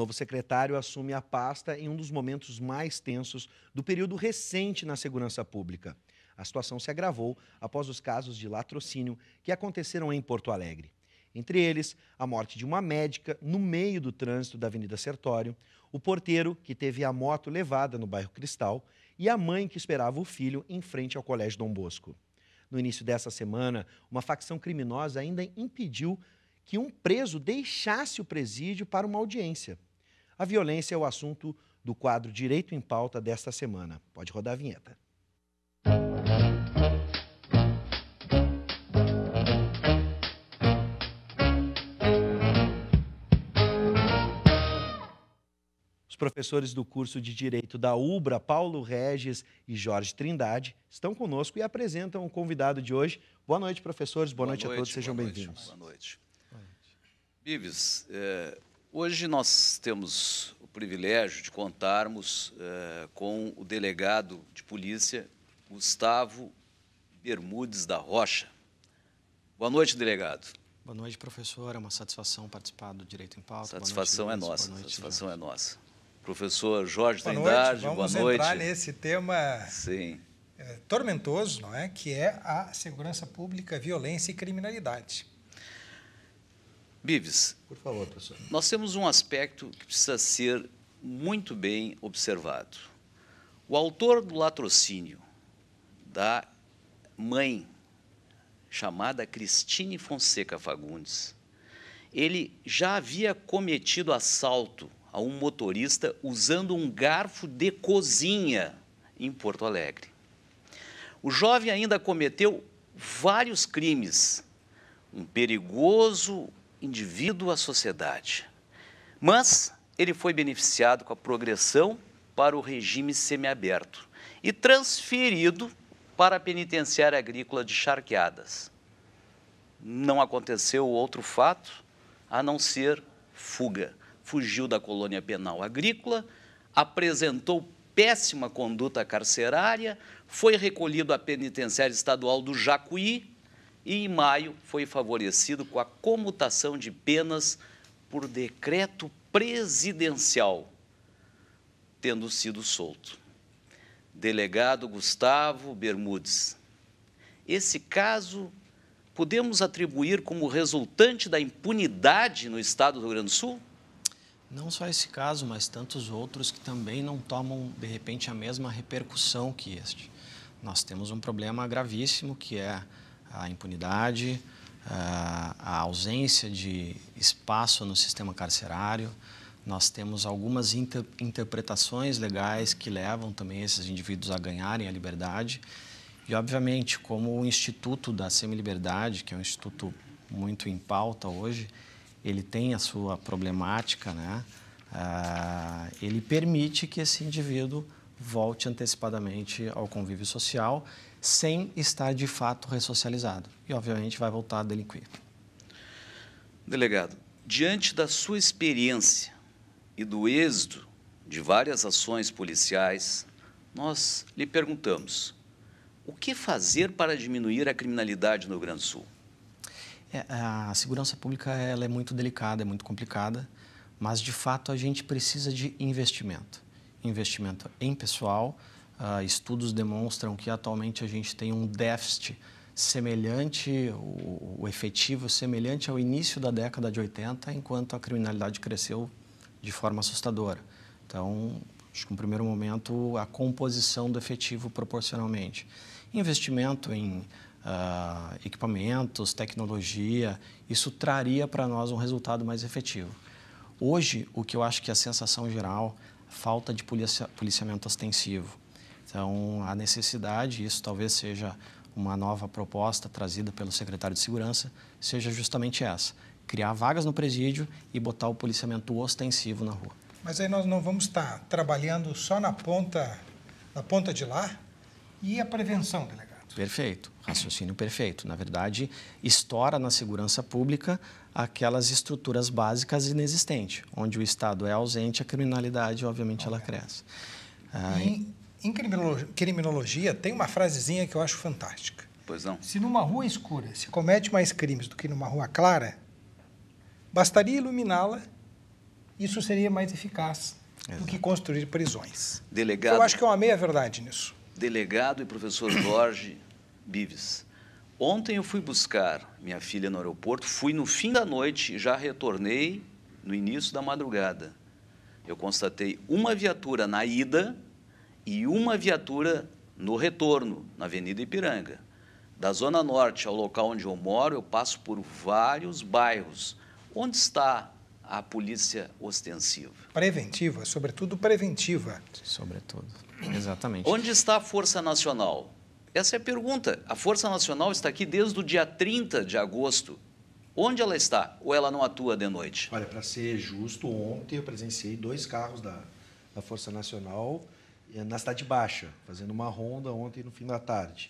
novo secretário assume a pasta em um dos momentos mais tensos do período recente na segurança pública. A situação se agravou após os casos de latrocínio que aconteceram em Porto Alegre. Entre eles, a morte de uma médica no meio do trânsito da Avenida Sertório, o porteiro que teve a moto levada no bairro Cristal e a mãe que esperava o filho em frente ao Colégio Dom Bosco. No início dessa semana, uma facção criminosa ainda impediu que um preso deixasse o presídio para uma audiência. A violência é o assunto do quadro Direito em Pauta desta semana. Pode rodar a vinheta. Os professores do curso de Direito da UBRA, Paulo Regis e Jorge Trindade, estão conosco e apresentam o convidado de hoje. Boa noite, professores. Boa noite a todos. Sejam bem-vindos. Boa noite. Bives, hoje nós temos o privilégio de contarmos com o delegado de polícia, Gustavo Bermudes da Rocha. Boa noite, delegado. Boa noite, professor. É uma satisfação participar do Direito em Pauta. Satisfação é nossa. Satisfação é nossa. Professor Jorge Trindade, boa noite. Vamos entrar nesse tema Sim. Tormentoso, não é? Que é a segurança pública, violência e criminalidade. Bives, por favor, professor. Nós temos um aspecto que precisa ser muito bem observado. O autor do latrocínio da mãe, chamada Cristine Fonseca Fagundes, ele já havia cometido assalto a um motorista usando um garfo de cozinha em Porto Alegre. O jovem ainda cometeu vários crimes, um perigoso indivíduo à sociedade. Mas ele foi beneficiado com a progressão para o regime semiaberto e transferido para a penitenciária agrícola de Charqueadas. Não aconteceu outro fato a não ser fuga. Fugiu da colônia penal agrícola, apresentou péssima conduta carcerária, foi recolhido à penitenciária estadual do Jacuí e, em maio, foi favorecido com a comutação de penas por decreto presidencial, tendo sido solto. Delegado Gustavo Bermudes, esse caso podemos atribuir como resultante da impunidade no estado do Rio Grande do Sul? Não só esse caso, mas tantos outros que também não tomam, de repente, a mesma repercussão que este. Nós temos um problema gravíssimo, que é a impunidade, a ausência de espaço no sistema carcerário. Nós temos algumas interpretações legais que levam também esses indivíduos a ganharem a liberdade. E, obviamente, como o Instituto da Semiliberdade, que é um instituto muito em pauta hoje, ele tem a sua problemática, né? Ele permite que esse indivíduo volte antecipadamente ao convívio social sem estar, de fato, ressocializado. E, obviamente, vai voltar a delinquir. Delegado, diante da sua experiência e do êxito de várias ações policiais, nós lhe perguntamos: o que fazer para diminuir a criminalidade no Rio Grande do Sul? A segurança pública ela é muito delicada, é muito complicada, mas, de fato, a gente precisa de investimento. Investimento em pessoal. Estudos demonstram que, atualmente, a gente tem um déficit semelhante, o efetivo semelhante ao início da década de 80, enquanto a criminalidade cresceu de forma assustadora. Então, acho que, no primeiro momento, a composição do efetivo proporcionalmente. Investimento em equipamentos, tecnologia, isso traria para nós um resultado mais efetivo. Hoje, o que eu acho que é a sensação geral, falta de policiamento ostensivo. Então, a necessidade, isso talvez seja uma nova proposta trazida pelo secretário de Segurança, seja justamente essa: criar vagas no presídio e botar o policiamento ostensivo na rua. Mas aí nós não vamos estar trabalhando só na ponta de lá. E a prevenção, delegado? Perfeito, raciocínio perfeito. Na verdade, estoura na segurança pública aquelas estruturas básicas inexistentes, onde o Estado é ausente, a criminalidade, obviamente, ela cresce. Em criminologia, tem uma frasezinha que eu acho fantástica. Pois não. Se numa rua escura se comete mais crimes do que numa rua clara, bastaria iluminá-la isso seria mais eficaz do que construir prisões. Delegado, Eu acho que é uma meia-verdade nisso. Delegado e professor Jorge Bives, ontem eu fui buscar minha filha no aeroporto, fui no fim da noite e já retornei no início da madrugada. Eu constatei uma viatura na ida e uma viatura no retorno, na Avenida Ipiranga. Da Zona Norte ao local onde eu moro, eu passo por vários bairros. Onde está a polícia ostensiva? Preventiva, sobretudo preventiva. Sobretudo, exatamente. Onde está a Força Nacional? Essa é a pergunta. A Força Nacional está aqui desde o dia 30 de agosto. Onde ela está? Ou ela não atua de noite? Olha, para ser justo, ontem eu presenciei 2 carros da Força Nacional na Cidade Baixa, fazendo uma ronda ontem no fim da tarde.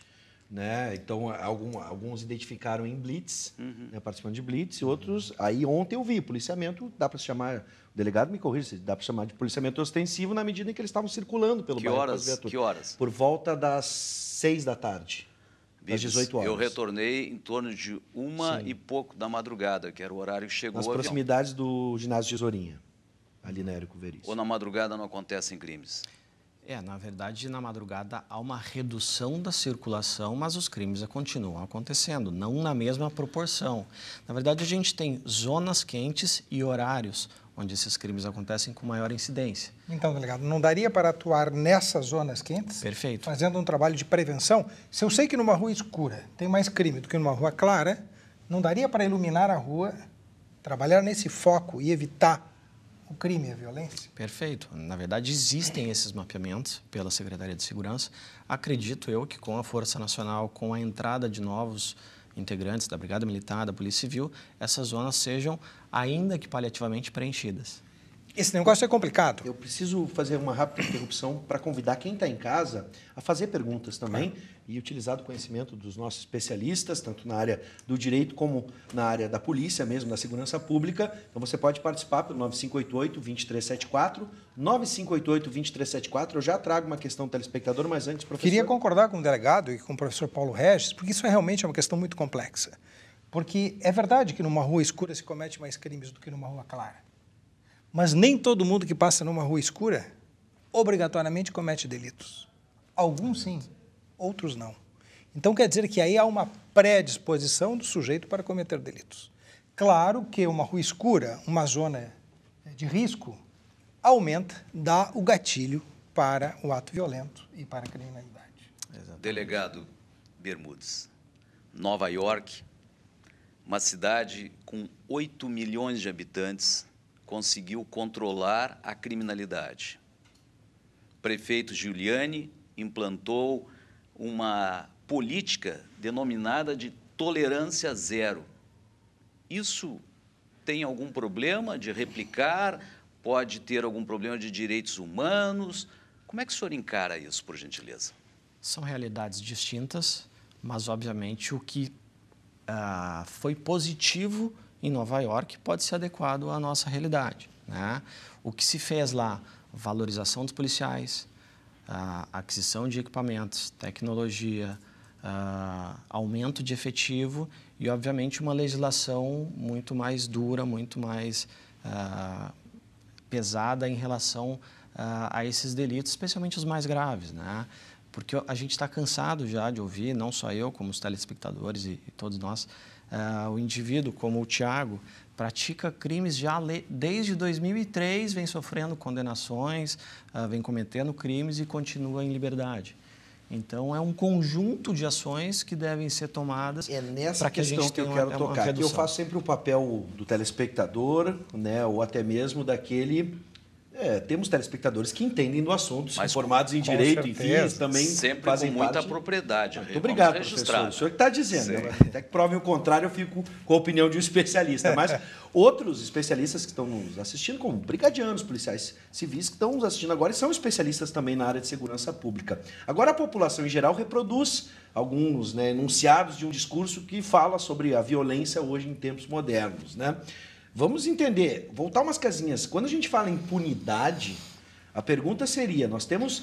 Né? Então, alguns identificaram em blitz, né, participando de blitz, e outros... Aí, ontem eu vi policiamento, dá para se chamar... O delegado me corrige, dá para chamar de policiamento ostensivo na medida em que eles estavam circulando pelo bairro. Que horas? Por volta das 6 da tarde, às 18 horas. Eu retornei em torno de 1 e pouco da madrugada, que era o horário que chegou o avião. Nas proximidades do ginásio Tesourinha, ali na Érico Veríssimo. Ou na madrugada não acontecem crimes? Na verdade, na madrugada há uma redução da circulação, mas os crimes continuam acontecendo, não na mesma proporção. Na verdade, a gente tem zonas quentes e horários onde esses crimes acontecem com maior incidência. Então, delegado, não daria para atuar nessas zonas quentes? Perfeito. Fazendo um trabalho de prevenção? Se eu sei que numa rua escura tem mais crime do que numa rua clara, não daria para iluminar a rua, trabalhar nesse foco e evitar o crime e a violência? Perfeito. Na verdade, existem esses mapeamentos pela Secretaria de Segurança. Acredito eu que com a Força Nacional, com a entrada de novos integrantes da Brigada Militar, da Polícia Civil, essas zonas sejam, ainda que paliativamente, preenchidas. Esse negócio é complicado. Eu preciso fazer uma rápida interrupção para convidar quem está em casa a fazer perguntas também e utilizar o conhecimento dos nossos especialistas, tanto na área do direito como na área da polícia mesmo, da segurança pública. Então você pode participar pelo 9588-2374, 9588-2374. Eu já trago uma questão do telespectador, mas antes, professor... Queria concordar com o delegado e com o professor Paulo Regis, porque isso realmente é uma questão muito complexa. Porque é verdade que numa rua escura se comete mais crimes do que numa rua clara. Mas nem todo mundo que passa numa rua escura obrigatoriamente comete delitos. Alguns sim, outros não. Então quer dizer que aí há uma predisposição do sujeito para cometer delitos. Claro que uma rua escura, uma zona de risco, aumenta, dá o gatilho para o ato violento e para a criminalidade. Exatamente. Delegado Bermudes, Nova York, uma cidade com 8 milhões de habitantes, conseguiu controlar a criminalidade. Prefeito Giuliani implantou uma política denominada de tolerância zero. Isso tem algum problema de replicar? Pode ter algum problema de direitos humanos? Como é que o senhor encara isso, por gentileza? São realidades distintas, mas, obviamente, o que foi positivo em Nova York pode ser adequado à nossa realidade, né? O que se fez lá, valorização dos policiais, aquisição de equipamentos, tecnologia, aumento de efetivo e, obviamente, uma legislação muito mais dura, muito mais pesada em relação a esses delitos, especialmente os mais graves, né? Porque a gente está cansado já de ouvir, não só eu, como os telespectadores e todos nós, o indivíduo, como o Tiago, pratica crimes já desde 2003, vem sofrendo condenações, vem cometendo crimes e continua em liberdade. Então, é um conjunto de ações que devem ser tomadas. É nessa questão que eu quero tocar. Aqui eu faço sempre o papel do telespectador, né, ou até mesmo daquele... temos telespectadores que entendem do assunto, são formados em direito, enfim, também sempre fazem com muita parte... propriedade. Muito obrigado, professor. O senhor que está dizendo. Né? Até que provem o contrário, eu fico com a opinião de um especialista. Mas outros especialistas que estão nos assistindo, como brigadianos, policiais civis, que estão nos assistindo agora e são especialistas também na área de segurança pública. Agora, a população em geral reproduz alguns, né, enunciados de um discurso que fala sobre a violência hoje em tempos modernos, né? Vamos entender, voltar umas casinhas. Quando a gente fala em impunidade, a pergunta seria, nós temos,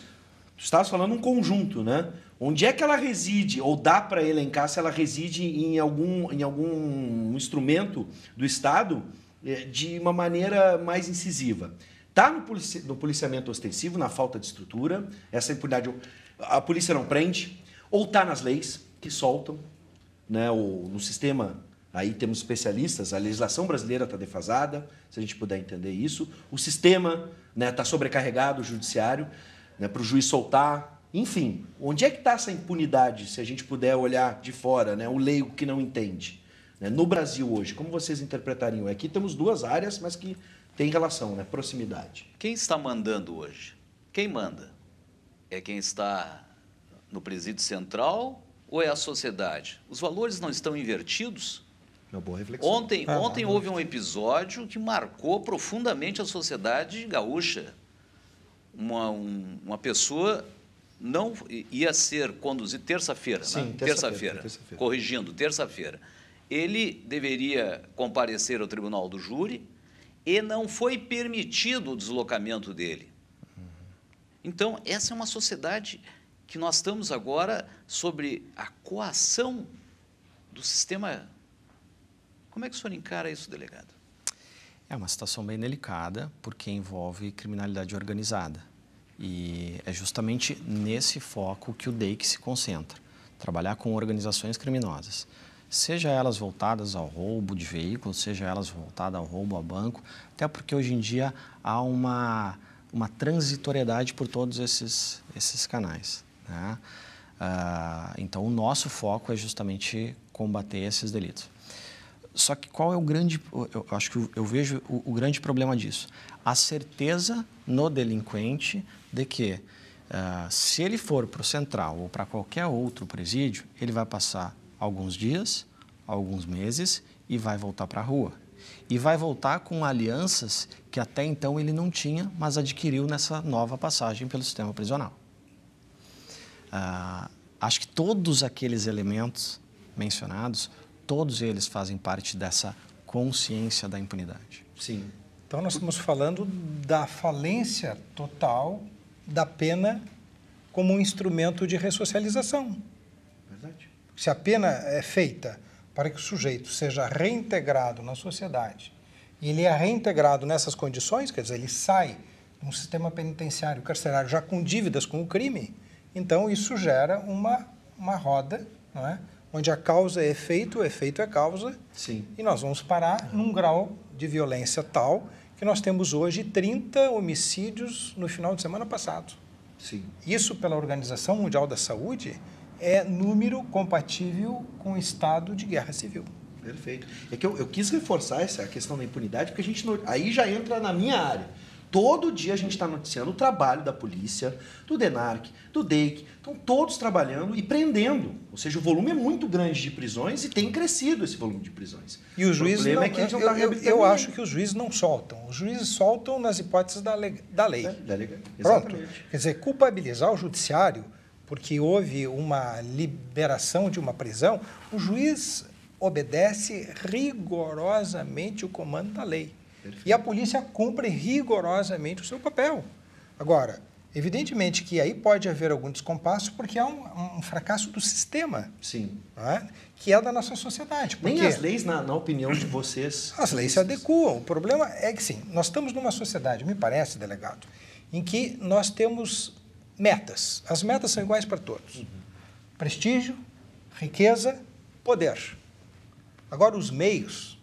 tu estavas falando um conjunto, né? Onde é que ela reside, ou dá para elencar se ela reside em algum instrumento do Estado de uma maneira mais incisiva. Está no policiamento ostensivo, na falta de estrutura, essa impunidade, a polícia não prende, ou está nas leis que soltam, né, ou no sistema, aí temos especialistas, a legislação brasileira está defasada, se a gente puder entender isso, o sistema está sobrecarregado, o judiciário, para o juiz soltar, enfim, onde é que está essa impunidade, se a gente puder olhar de fora, o leigo que não entende? No Brasil hoje, como vocês interpretariam? Aqui temos duas áreas, mas que têm relação, proximidade. Quem está mandando hoje? Quem manda? É quem está no presídio central ou é a sociedade? Os valores não estão invertidos? Uma boa reflexão. Ontem houve um episódio que marcou profundamente a sociedade gaúcha. Uma pessoa não ia ser conduzida terça-feira, Sim, terça-feira, corrigindo, terça-feira. Ele deveria comparecer ao tribunal do júri e não foi permitido o deslocamento dele. Então, essa é uma sociedade que nós estamos agora sobre a coação do sistema. Como é que o senhor encara isso, delegado? É uma situação bem delicada, porque envolve criminalidade organizada. E é justamente nesse foco que o DEIC se concentra, trabalhar com organizações criminosas. Seja elas voltadas ao roubo de veículos, seja elas voltadas ao roubo a banco, até porque hoje em dia há uma transitoriedade por todos esses canais, né? Então, o nosso foco é justamente combater esses delitos. Só que qual é o grande... Eu acho que eu vejo o grande problema disso. A certeza no delinquente de que, se ele for para o central ou para qualquer outro presídio, ele vai passar alguns dias, alguns meses e vai voltar para a rua. E vai voltar com alianças que até então ele não tinha, mas adquiriu nessa nova passagem pelo sistema prisional. Acho que todos aqueles elementos mencionados, todos eles fazem parte dessa consciência da impunidade. Sim. Então, nós estamos falando da falência total da pena como um instrumento de ressocialização. Verdade. Se a pena é feita para que o sujeito seja reintegrado na sociedade e ele é reintegrado nessas condições, quer dizer, ele sai de um sistema penitenciário carcerário já com dívidas com o crime, então isso gera uma roda, não é? Onde a causa é efeito, o efeito é causa. Sim. E nós vamos parar num grau de violência tal que nós temos hoje 30 homicídios no final de semana passado. Sim. Isso, pela Organização Mundial da Saúde, é número compatível com o estado de guerra civil. Perfeito. É que eu quis reforçar essa questão da impunidade, porque a gente aí já entra na minha área. Todo dia a gente está noticiando o trabalho da polícia, do DENARC, do DEIC, estão todos trabalhando e prendendo. Ou seja, o volume é muito grande de prisões e tem crescido esse volume de prisões. E os juízes não, é que eles não estão reabilitando eu ninguém. acho que os juízes não soltam. Os juízes soltam nas hipóteses da lei. Pronto. Quer dizer, culpabilizar o judiciário porque houve uma liberação de uma prisão, o juiz obedece rigorosamente o comando da lei. Perfeito. E a polícia cumpre rigorosamente o seu papel. Agora, evidentemente que aí pode haver algum descompasso porque há um fracasso do sistema. Sim. Não é? Que é da nossa sociedade. Nem as leis, na opinião de vocês... As leis se adequam. O problema é que, sim, nós estamos numa sociedade, me parece, delegado, em que nós temos metas. As metas são iguais para todos. Uhum. Prestígio, riqueza, poder. Agora, os meios,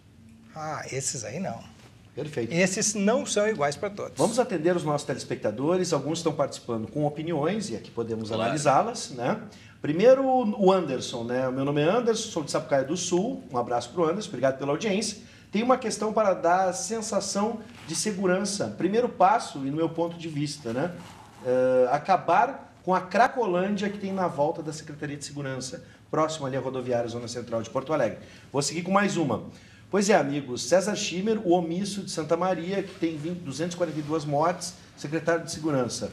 esses aí não. Perfeito. Esses não são iguais para todos. Vamos atender os nossos telespectadores. Alguns estão participando com opiniões e aqui podemos analisá-las, né? Primeiro, o Anderson, né? O meu nome é Anderson, sou de Sapucaia do Sul. Um abraço para o Anderson, obrigado pela audiência. Tem uma questão para dar a sensação de segurança. Primeiro passo, e no meu ponto de vista, né? Acabar com a Cracolândia que tem na volta da Secretaria de Segurança, próximo ali à rodoviária Zona Central de Porto Alegre. Vou seguir com mais uma. Pois é, amigos, César Schimmer, o omisso de Santa Maria, que tem 242 mortes, secretário de Segurança.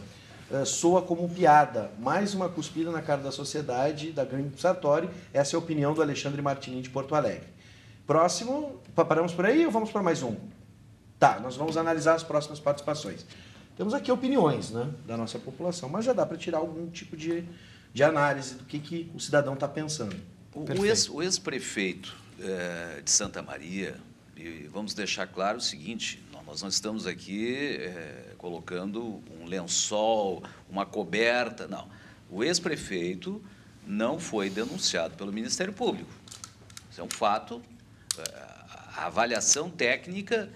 Soa como piada, mais uma cuspida na cara da sociedade, da grande Sartori. Essa é a opinião do Alexandre Martini, de Porto Alegre. Próximo, paramos por aí ou vamos para mais um? Tá, nós vamos analisar as próximas participações. Temos aqui opiniões, né, da nossa população, mas já dá para tirar algum tipo de análise do que o cidadão está pensando. O ex-prefeito de Santa Maria, E vamos deixar claro o seguinte, nós não estamos aqui colocando um lençol, uma coberta, não. O ex-prefeito não foi denunciado pelo Ministério Público. Isso é um fato. A avaliação técnica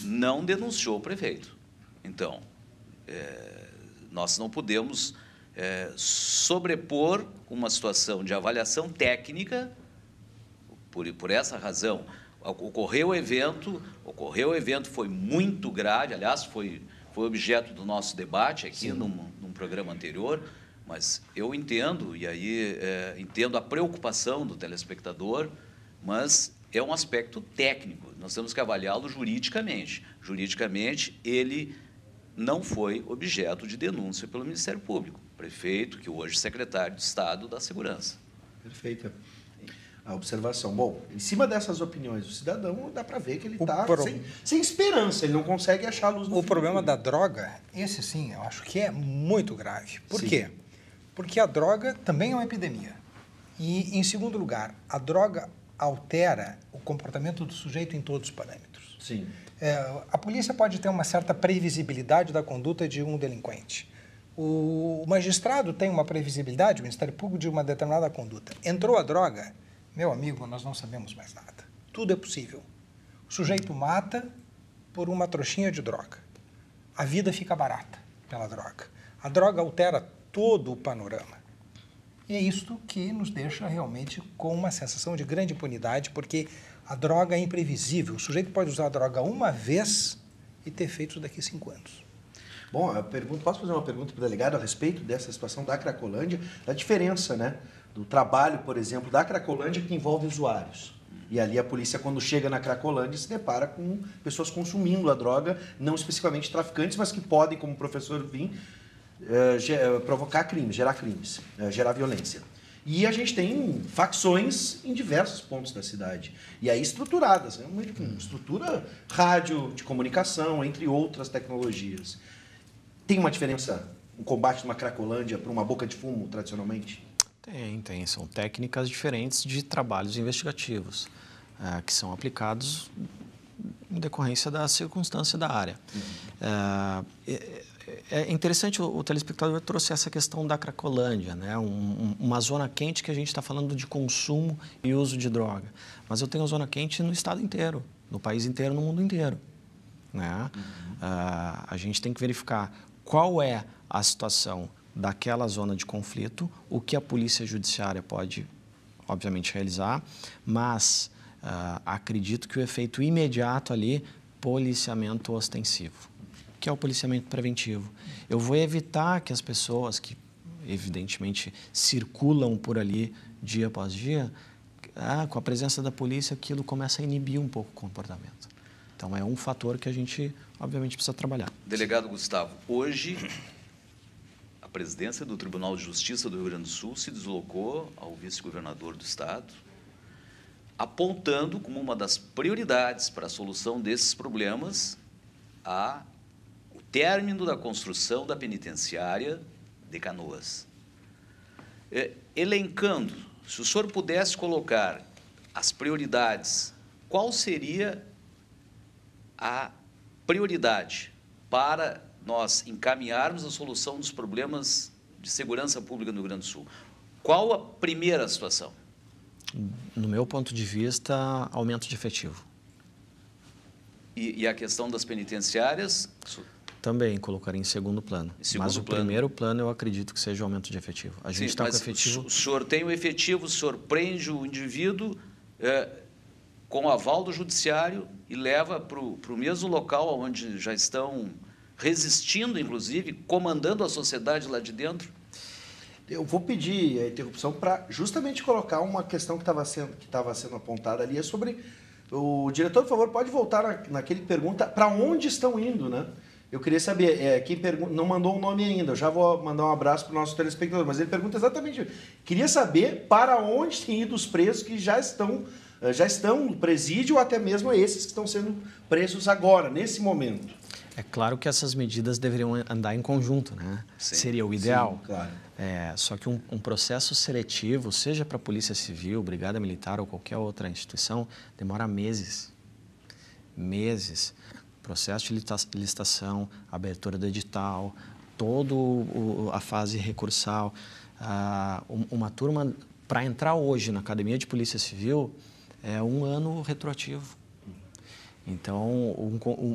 não denunciou o prefeito. Então, nós não podemos sobrepor uma situação de avaliação técnica, por essa razão. Ocorreu o evento, foi muito grave, aliás, foi objeto do nosso debate aqui num programa anterior, mas eu entendo, e aí entendo a preocupação do telespectador, mas é um aspecto técnico, nós temos que avaliá-lo juridicamente. Juridicamente, ele não foi objeto de denúncia pelo Ministério Público, prefeito, que hoje é secretário de Estado da Segurança. Perfeita a observação. Bom, em cima dessas opiniões do cidadão, dá para ver que ele está sem esperança, ele não consegue achar a luz no fim. O problema da droga, esse sim, eu acho que é muito grave. Por quê? Porque a droga também é uma epidemia. E, em segundo lugar, a droga altera o comportamento do sujeito em todos os parâmetros. Sim. A polícia pode ter uma certa previsibilidade da conduta de um delinquente. O magistrado tem uma previsibilidade, o Ministério Público, de uma determinada conduta. Entrou a droga, meu amigo, nós não sabemos mais nada. Tudo é possível. O sujeito mata por uma trouxinha de droga. A vida fica barata pela droga. A droga altera todo o panorama. E é isto que nos deixa realmente com uma sensação de grande impunidade, porque a droga é imprevisível. O sujeito pode usar a droga uma vez e ter efeitos daqui a 5 anos. Bom, posso fazer uma pergunta para o delegado a respeito dessa situação da Cracolândia, da diferença, né, do trabalho, por exemplo, da Cracolândia que envolve usuários. E ali a polícia, quando chega na Cracolândia, se depara com pessoas consumindo a droga, não especificamente traficantes, mas que podem, como o professor Vim, provocar crimes, gerar violência. E a gente tem facções em diversos pontos da cidade. E aí estruturadas, né? Uma estrutura rádio, de comunicação, entre outras tecnologias. Tem uma diferença o combate de uma Cracolândia para uma boca de fumo, tradicionalmente? Tem. São técnicas diferentes de trabalhos investigativos, que são aplicados em decorrência da circunstância da área. É interessante, o telespectador trouxe essa questão da Cracolândia, né? Uma zona quente que a gente está falando de consumo e uso de droga. Mas eu tenho zona quente no estado inteiro, no país inteiro, no mundo inteiro, né? A gente tem que verificar qual é a situação daquela zona de conflito, o que a polícia judiciária pode, obviamente, realizar, mas acredito que o efeito imediato ali, policiamento ostensivo, que é o policiamento preventivo. Eu vou evitar que as pessoas que, evidentemente, circulam por ali dia após dia, com a presença da polícia, aquilo começa a inibir um pouco o comportamento. Então, é um fator que a gente, obviamente, precisa trabalhar. Delegado Gustavo, hoje a presidência do Tribunal de Justiça do Rio Grande do Sul se deslocou ao vice-governador do Estado, apontando como uma das prioridades para a solução desses problemas o término da construção da penitenciária de Canoas. Elencando, se o senhor pudesse colocar as prioridades, qual seria a prioridade para nós encaminharmos a solução dos problemas de segurança pública no Rio Grande do Sul? Qual a primeira situação? No meu ponto de vista, aumento de efetivo. E a questão das penitenciárias? Também colocaria em segundo plano. Mas o primeiro plano eu acredito que seja o aumento de efetivo. A gente está com efetivo. O senhor tem o efetivo, o senhor prende o indivíduo com o aval do judiciário e leva para o mesmo local onde já estão resistindo, inclusive, comandando a sociedade lá de dentro? Eu vou pedir a interrupção para justamente colocar uma questão que estava sendo apontada ali, é sobre... O diretor, por favor, pode voltar naquele pergunta para onde estão indo, né? Eu queria saber, quem não mandou um nome ainda, eu já vou mandar um abraço para o nosso telespectador, mas ele pergunta exatamente, queria saber para onde têm ido os presos que já estão no presídio, ou até mesmo esses que estão sendo presos agora, nesse momento. É claro que essas medidas deveriam andar em conjunto, né? Sim, seria o ideal. Sim, claro. Só que um processo seletivo, seja para a Polícia Civil, Brigada Militar ou qualquer outra instituição, demora meses. meses. Processo de licitação, abertura do edital, toda a fase recursal. Uma turma, para entrar hoje na Academia de Polícia Civil, é 1 ano retroativo. Então,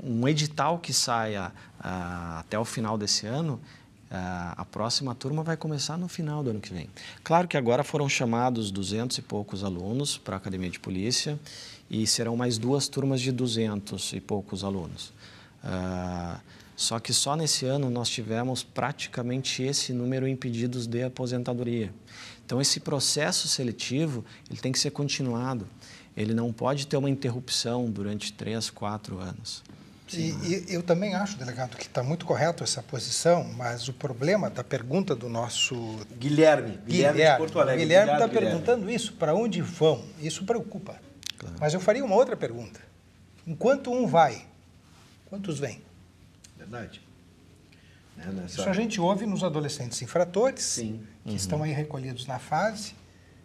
um edital que saia até o final desse ano, a próxima turma vai começar no final do ano que vem. Claro que agora foram chamados 200 e poucos alunos para a Academia de Polícia e serão mais 2 turmas de 200 e poucos alunos. Só que só nesse ano nós tivemos praticamente esse número em pedidos de aposentadoria. Então, esse processo seletivo ele tem que ser continuado. Ele não pode ter uma interrupção durante 3, 4 anos. E eu também acho, delegado, que está muito correto essa posição, mas o problema da pergunta do nosso... Guilherme de Porto Alegre. Guilherme está perguntando isso, para onde vão? Isso preocupa. Claro. Mas eu faria uma outra pergunta. Enquanto um vai, quantos vêm? Verdade. Isso a gente ouve nos adolescentes infratores, sim, que estão aí recolhidos na fase.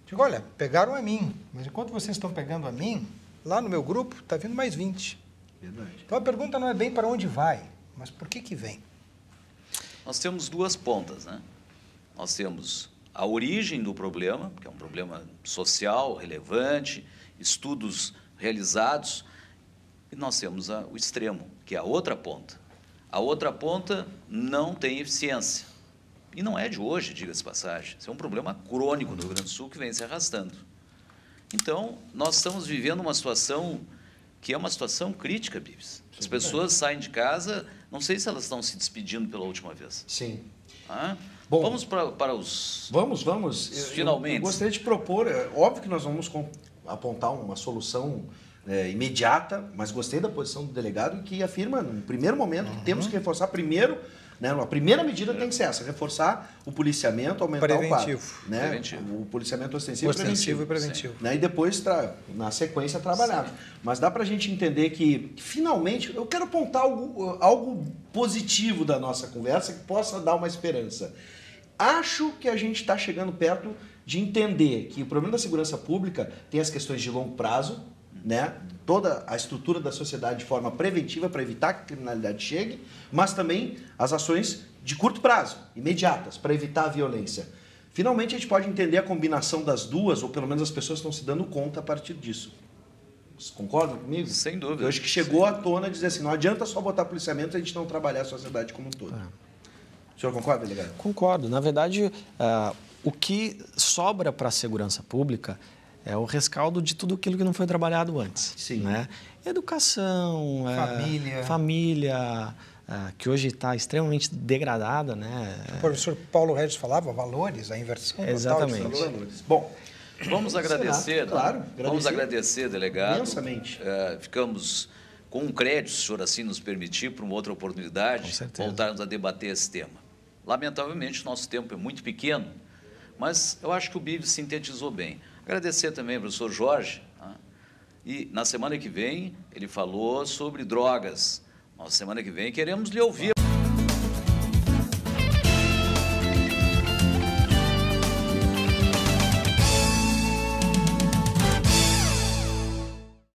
Digo, olha, pegaram a mim, mas enquanto vocês estão pegando a mim, lá no meu grupo está vindo mais 20. Verdade. Então a pergunta não é bem para onde vai, mas por que vem? Nós temos 2 pontas, né? Nós temos a origem do problema, que é um problema social, relevante, estudos realizados, e nós temos o extremo, que é a outra ponta. A outra ponta não tem eficiência. E não é de hoje, diga-se passagem. Isso é um problema crônico no Rio Grande do Sul que vem se arrastando. Então, nós estamos vivendo uma situação que é uma situação crítica, Bibs. As pessoas saem de casa, não sei se elas estão se despedindo pela última vez. Sim. Bom, vamos para os... Vamos. Finalmente. Eu gostaria de propor, óbvio que nós vamos apontar uma solução imediata, mas gostei da posição do delegado que afirma, no primeiro momento, que temos que reforçar primeiro, né, a primeira medida tem que ser essa, reforçar o policiamento, aumentar o quadro. Né? Preventivo. O policiamento ostensivo e preventivo. Né, e depois, na sequência, trabalhar. Sim. Mas dá para a gente entender que, finalmente, eu quero apontar algo positivo da nossa conversa que possa dar uma esperança. Acho que a gente está chegando perto de entender que o problema da segurança pública tem as questões de longo prazo, né? Toda a estrutura da sociedade de forma preventiva para evitar que a criminalidade chegue, mas também as ações de curto prazo, imediatas, para evitar a violência. Finalmente, a gente pode entender a combinação das duas, ou pelo menos as pessoas estão se dando conta a partir disso. Vocês concordam comigo? Sem dúvida. Eu acho que chegou à tona dizer assim, não adianta só botar policiamento se a gente não trabalhar a sociedade como um todo. O senhor concorda, delegado? Concordo. Na verdade, o que sobra para a segurança pública é o rescaldo de tudo aquilo que não foi trabalhado antes. Sim. Né? Educação, família, que hoje está extremamente degradada. Né? O professor Paulo Regis falava, valores, a inversão Exatamente. total de valores. Bom, vamos agradecer. Claro, vamos agradecer, delegado. Imensamente. Ficamos com um crédito, se o senhor assim nos permitir, para uma outra oportunidade, voltarmos a debater esse tema. Lamentavelmente, o nosso tempo é muito pequeno, mas eu acho que o Bibi sintetizou bem. Agradecer também ao professor Jorge. E na semana que vem ele falou sobre drogas. Na semana que vem queremos lhe ouvir.